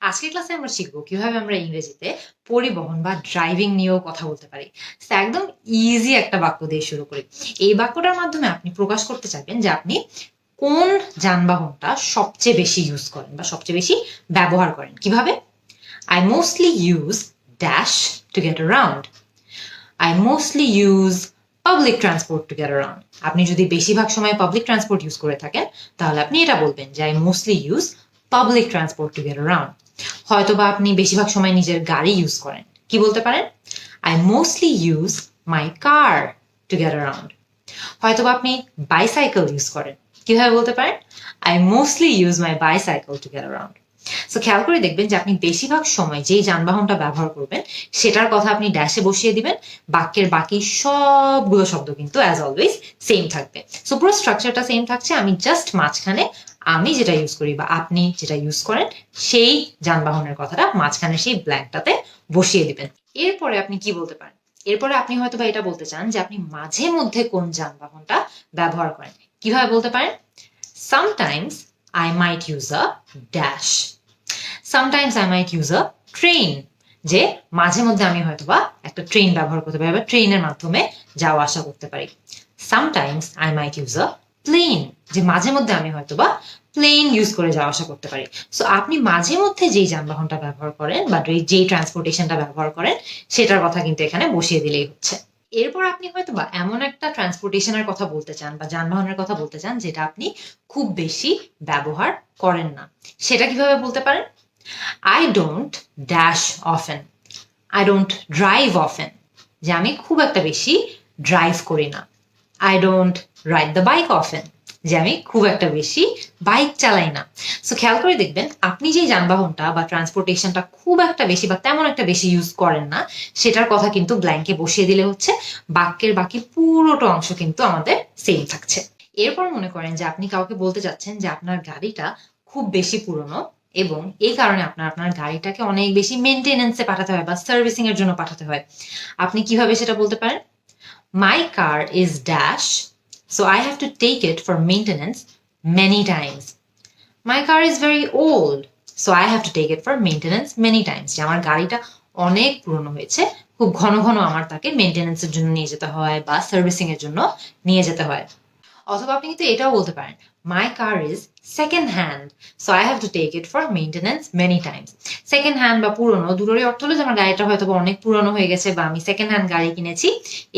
আজকের ক্লাসে আমরা শিখবো কিভাবে আমরা ইংরেজিতে পরিবহন বা ড্রাইভিং নিয়েও কথা বলতে পারি। একদম ইজি একটা বাক্য দিয়ে শুরু করি। এই বাক্যটার মাধ্যমে আপনি প্রকাশ করতে চাইবেন যে আপনি কোন যানবাহনটা সবচেয়ে বেশি ইউজ করেন বা সবচেয়ে বেশি ব্যবহার করেন। কিভাবে? I mostly use dash to get around. I mostly use public transport to get around. আপনি যদি বেশিরভাগ সময় পাবলিক ট্রান্সপোর্ট ইউজ করে থাকেন তাহলে আপনি এটা বলবেন যে I mostly use public transport to get around. হয়তো বা আপনি বেশিরভাগ সময় নিজের গাড়ি ইউজ করেন, কি বলতে পারেন? I mostly use my car to get around. হয়তো বা আপনি বাইসাইকেল ইউজ করেন, কিভাবে বলতে পারেন? I mostly use my bicycle to get around. So খেয়াল করে দেখবেন যে আপনি বেশিরভাগ সময় যেই যানবাহনটা ব্যবহার করবেন সেটার কথা আপনি ড্যাশে বসিয়ে দিবেন, বাক্যের বাকি সবগুলো শব্দ কিন্তু অ্যাজ অলওয়েজ সেম থাকবে। সো পুরো স্ট্রাকচারটা সেম থাকছে, আমি জাস্ট মাঝখানে আমি যেটা ইউজ করি বা আপনি যেটা ইউজ করেন সেই যানবাহনের কথাটা মাঝখানে সেই ব্ল্যাঙ্কটাতে বসিয়ে দিবেন। এরপরে আপনি কি বলতে পারেন? এরপরে আপনি হয়তো বা এটা বলতে চান যে আপনি মাঝে মধ্যে কোন যানবাহনটা ব্যবহার করেন, কিভাবে বলতে পারেন? Sometimes I might use a dash. Sometimes I might use a train. যে মাঝে মধ্যে আমি হয়তো বা একটা ট্রেন ব্যবহার করতে পারি বা ট্রেনের মাধ্যমে যাওয়া আসা করতে পারি। Sometimes I might use a plane. যে মাঝে মধ্যে আমি হয়তো বা প্লেন ইউজ করে যাওয়া আসা করতে পারি। সো আপনি মাঝে মধ্যে যেই যানবাহনটা ব্যবহার করেন বা যেই ট্রান্সপোর্টেশনটা ব্যবহার করেন সেটার কথা কিন্তু এখানে বসিয়ে দিলেই হচ্ছে। এরপর আপনি হয়তো বা এমন একটা ট্রান্সপোর্টেশনের কথা বলতে চান বা যানবাহনের কথা বলতে চান যেটা আপনি খুব বেশি ব্যবহার করেন না। সেটা কিভাবে বলতে পারেন? I don't dash often. I don't drive often. যে আমি খুব একটা বেশি ড্রাইভ করি না। I don't ride the bike often. যে আমি খুব একটা বেশি বাইক চালাই না। সো খেয়াল করে দেখবেন আপনি যে যানবাহনটা বা ট্রান্সপোর্টেশনটা খুব একটা বেশি বা তেমন একটা বেশি ইউজ করেন না সেটার কথা কিন্তু ব্ল্যাঙ্কে বসিয়ে দিলে হচ্ছে বাক্যের বাকি পুরোটা অংশ কিন্তু আমাদের সেম থাকছে। এরপর মনে করেন যে আপনি কাউকে বলতে চাচ্ছেন যে আপনার গাড়িটা খুব বেশি পুরনো এবং এই কারণে আপনার গাড়িটাকে অনেক বেশি মেনটেনেন্সে পাঠাতে হয় বা সার্ভিসিং এর জন্য পাঠাতে হয়। আপনি কিভাবে সেটা বলতে পারেন? My car is dash, so I have to take it for maintenance many times. My car is very old, so I have to take it for maintenance many times. যে আমার গাড়িটা অনেক পুরনো হয়েছে, খুব ঘন ঘন আমার তাকে মেনটেনেন্সের জন্য নিয়ে যেতে হয় বা সার্ভিসিং এর জন্য নিয়ে যেতে হয়। অথবা আপনি কিন্তু এটাও বলতে পারেন, my car is second hand, so I have to take it for maintenance many times. Second hand বা পুরনো দুটোরই অর্থ হলো যে আমার গাড়িটা হয়তো অনেক পুরনো হয়ে গেছে বা আমি সেকেন্ড হ্যান্ড গাড়ি কিনেছি,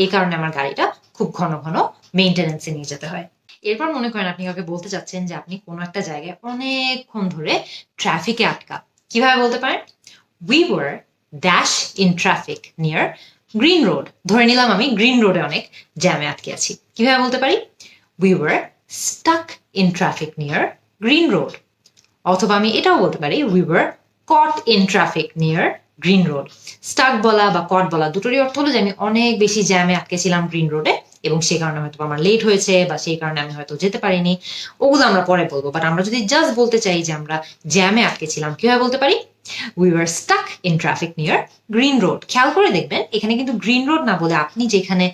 এই কারণে আমার গাড়িটা খুব ঘন ঘন মেইনটেনেন্সে নিয়ে যেতে হয়। এরপর মনে করেন আপনি কাউকে বলতে চাচ্ছেন যে আপনি কোনো একটা জায়গায় অনেকক্ষণ ধরে ট্রাফিকে আটকা, কিভাবে বলতে পারেন? We were dash in traffic near green road. ধরে নিলাম আমি গ্রিন রোডে অনেক জ্যামে আটকে আছি, কিভাবে বলতে পারি? We were stuck in traffic near Green Road. অথবা আমি এটাও বলতে পারি we were caught in traffic near Green Road. Stuck বলা বা কট বলা দুটোরই অর্থ হলো যে আমি অনেক বেশি জ্যামে আটকে ছিলাম গ্রিন রোডে এবং সেই কারণে হয়তো আমার লেট হয়েছে বা সেই কারণে আমি হয়তো যেতে পারিনি। ওগুলো আমরা পরে বলবো, বাট আমরা যদি জাস্ট বলতে চাই যে আমরা জ্যামে আটকে ছিলাম, কিভাবে বলতে পারি? We were stuck in traffic near Green Road. খেয়াল করে দেখবেন এখানে কিন্তু গ্রিন রোড না বলে আপনি যেখানে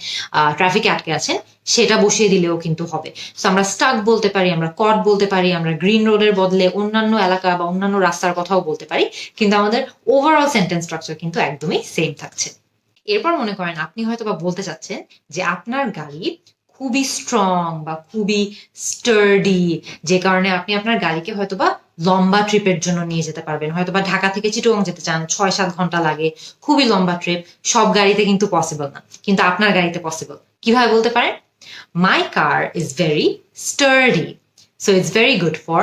ট্রাফিকে আটকে আছেন সেটা বসিয়ে দিলেও কিন্তু হবে। সো আমরা স্টাক বলতে পারি, আমরা কট বলতে পারি, আমরা গ্রিন রোডের বদলে অন্যান্য এলাকা বা অন্যান্য রাস্তার কথাও বলতে পারি, কিন্তু আমাদের ওভারঅল সেন্টেন্স স্ট্রাকচার কিন্তু একদমই সেম থাকছে। এরপর মনে করেন আপনি হয়তো বা বলতে চাচ্ছেন যে আপনার গাড়ি খুবই স্ট্রং বা খুবই স্টার্ডি, যে কারণে আপনি আপনার গাড়িকে হয়তো বা লম্বা ট্রিপের জন্য নিয়ে যেতে পারবেন। হয়তো বা ঢাকা থেকে চিটাগং যেতে চান, 6-7 ঘন্টা লাগে, খুবই লম্বা ট্রিপ। সব গাড়িতে কিন্তু পসিবল না, কিন্তু আপনার গাড়িতে পসিবল। কিভাবে বলতে পারেন? My car is very sturdy, so it's very good for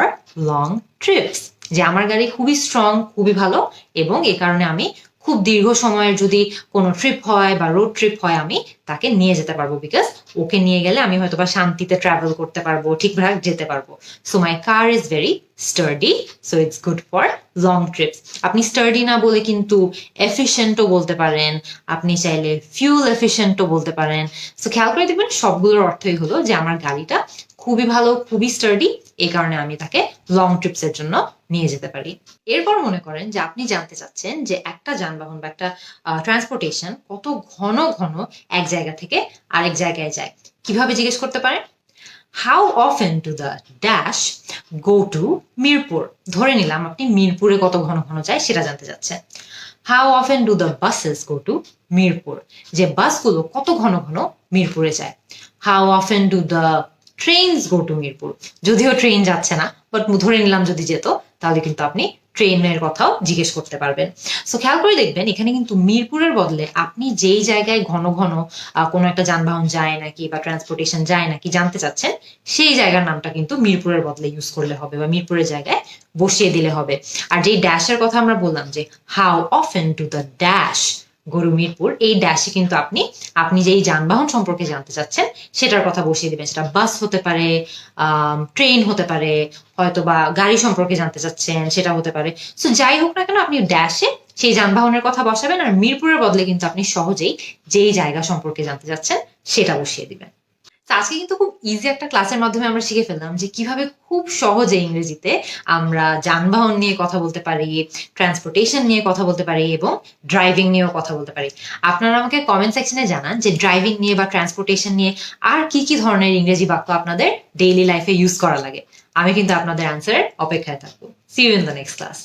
long trips. যে আমার গাড়ি খুবই স্ট্রং, খুবই ভালো এবং এই কারণে আমি খুব দীর্ঘ সময়ের যদি কোনো ট্রিপ হয় বা রোড ট্রিপ হয় আমি তাকে নিয়ে যেতে পারবো, বিকজ ওকে নিয়ে গেলে আমি হয়তো বা শান্তিতে ট্রাভেল করতে পারবো, ঠিকঠাক যেতে পারবো। So my car is very sturdy, so it's good for long TRIPS. আপনি স্টার্ডি না বলে কিন্তু এফিশিয়েন্টও বলতে পারেন, আপনি চাইলে ফিউল এফিশিয়েন্টও বলতে পারেন। সো খেয়াল করে দেখবেন সবগুলোর অর্থই হলো যে আমার গাড়িটা খুবই ভালো, খুবই স্টার্ডি, এই কারণে আমি তাকে লং ট্রিপস এর জন্য নিয়ে যেতে পারি। এরপর মনে করেন যে আপনি জানতে চাচ্ছেন যে একটা যানবাহন বা একটা ট্রান্সপোর্টেশন কত ঘন ঘন এক জায়গা থেকে আরেক জায়গায় যায়, কিভাবে জিজ্ঞেস করতে পারেন? How often to the dash go to Mirpur. ধরে নিলাম আপনি মিরপুরে কত ঘন ঘন যায় সেটা জানতে চাচ্ছেন। How often do the buses go to Mirpur, যে বাসগুলো কত ঘন ঘন মিরপুরে যায়। How often do the trains go to Mirpur, যদিও ট্রেন যাচ্ছে না, বাট ধরে নিলাম যদি যেত তাহলে কিন্তু আপনি ট্রেনের কথাও জিজ্ঞেস করতে পারবেন। সো খেয়াল করে দেখবেন এখানে কিন্তু মিরপুরের বদলে আপনি যেই জায়গায় ঘন ঘন কোনো একটা যানবাহন যায় নাকি বা ট্রান্সপোর্টেশন যায় নাকি জানতে চাচ্ছেন, সেই জায়গার নামটা কিন্তু মিরপুরের বদলে ইউজ করলে হবে বা মিরপুরের জায়গায় বসিয়ে দিলে হবে। আর যেই ড্যাশের কথা আমরা বললাম যে how often to the dash গরু মিরপুর, এই ড্যাশে কিন্তু আপনি যেই যানবাহন সম্পর্কে জানতে চাচ্ছেন সেটার কথা বসিয়ে দিবেন। সেটা বাস হতে পারে, ট্রেন হতে পারে, হয়তো বা গাড়ি সম্পর্কে জানতে চাচ্ছেন সেটা হতে পারে। সো যাই হোক না কেন আপনি ড্যাশে সেই যানবাহনের কথা বসাবেন, আর মিরপুরের বদলে কিন্তু আপনি সহজেই যেই জায়গা সম্পর্কে জানতে চাচ্ছেন সেটা বসিয়ে দিবেন। আজকে কিন্তু খুব ইজি একটা ক্লাসের মাধ্যমে আমরা শিখে ফেললাম যে কিভাবে খুব সহজে ইংরেজিতে আমরা যানবাহন নিয়ে কথা বলতে পারি, ট্রান্সপোর্টেশন নিয়ে কথা বলতে পারি এবং ড্রাইভিং নিয়েও কথা বলতে পারি। আপনারা আমাকে কমেন্ট সেকশনে জানান যে ড্রাইভিং নিয়ে বা ট্রান্সপোর্টেশন নিয়ে আর কি কি ধরনের ইংরেজি বাক্য আপনাদের ডেইলি লাইফে ইউজ করা লাগে। আমি কিন্তু আপনাদের অ্যান্সারের অপেক্ষায় থাকবো। See you in the next class.